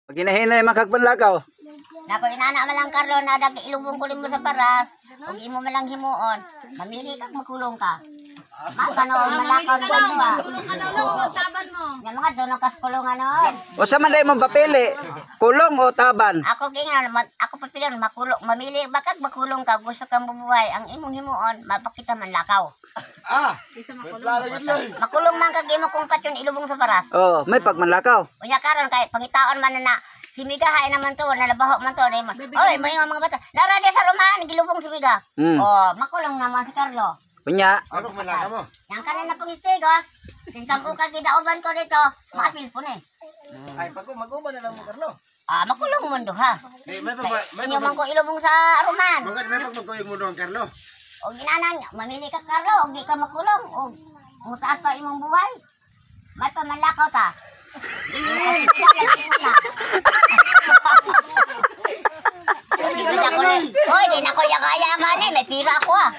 Pag hinahinay makagpanlakaw. Nako inana man lang Carlo na dagi ilubong ko mo sa paras. Ug imo man lang himuon. Mamili ka makulong ka. Makano malakaw na ba? Kulong ka daw lang magtaban mo. Nga mga doon kas kulungan noon. O sa man mo papili, kulong o taban? Ako gingan ako papilian makulong. Mamili bakag makulong ka gusto kang bubuhay. Ang imong himuon mapakita man lakaw. Isa makulong. Makulong man kag imo kung patyon ilubong sa paras. Oh, may pagmanlakaw. Unya karon kay pangitaon man na si Miga hay naman to na nabaho man to na mo. Oy, may mga bata. Nara di sa rumahan gilubong si Miga. Oh, makulong naman si Carlo. Kunya, Ano malaka mo? Yang kanan na pong istigos. Sinsang ko kag gidauban ko dito, maapil po ni. Ay, pag mag-uman na lang mo, Carlo. Makulong mundo ha. May Inyo man ko ilubong sa aruman. may pagmagkuyog mo doon, Carlo. O ginanan, mamili ka Carlo, og di ka makulong. O mutaas pa imong buhay. May pamanlakaw ta. Di na ko ni. Hoy, di na ko yagaya-yaman eh. May pira ako ah.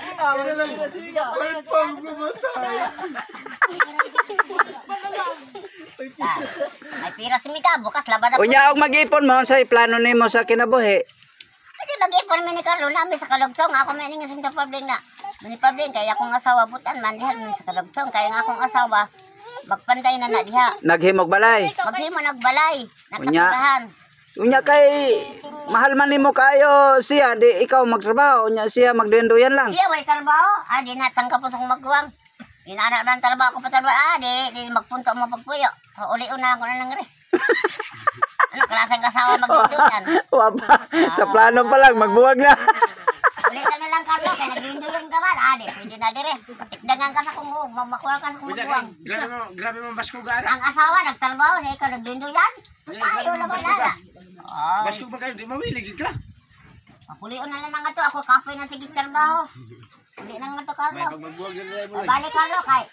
Ay, pang-gumatay. May pira si Mika. Bukas laban na po. kunya og mag-ipon mo sa plano nimo sa kinabuhi. Hindi mag-ipon mi ni Carlo namin sa Kalugsong. Ako may ningin sa problem na. Mani problem kaya akong asawa butan man diha mi sa Kalugsong. Kaya nga akong asawa magpanday na diha. Naghimog balay. Maghimo nagbalay. Unya. Nakaturahan. Unya kay mahal man nimo kayo siya di ikaw magtrabaho, unya siya magduyan lang. Siya way trabaho. Di na tangka po sa magkuwang. Inana man trabaho ko pa trabaho. Di magpunto mo pagpuyo. Uli-una ako na lang rin. Ano klaseng kasawa magduyan? Wapa, sa plano pa lang magbuwag na. Uli ka na lang Carlo. Kaya nagduyan ka man. Di pwede na dire. Katikdagan ka sa kung makuha ka sa kung magkuwang. Grabe mo, basko ka. Ang asawa nagtrabaho. Siya ikaw nagduyan. Tayo na ba na? Basko ba kayo? Di mawiligid ka. Papulion na lang nga to. Ako kapoy na sige trabaho. Hindi na nga to Carlo. Pag magbuwag na lang mo. Balik Carlo kay.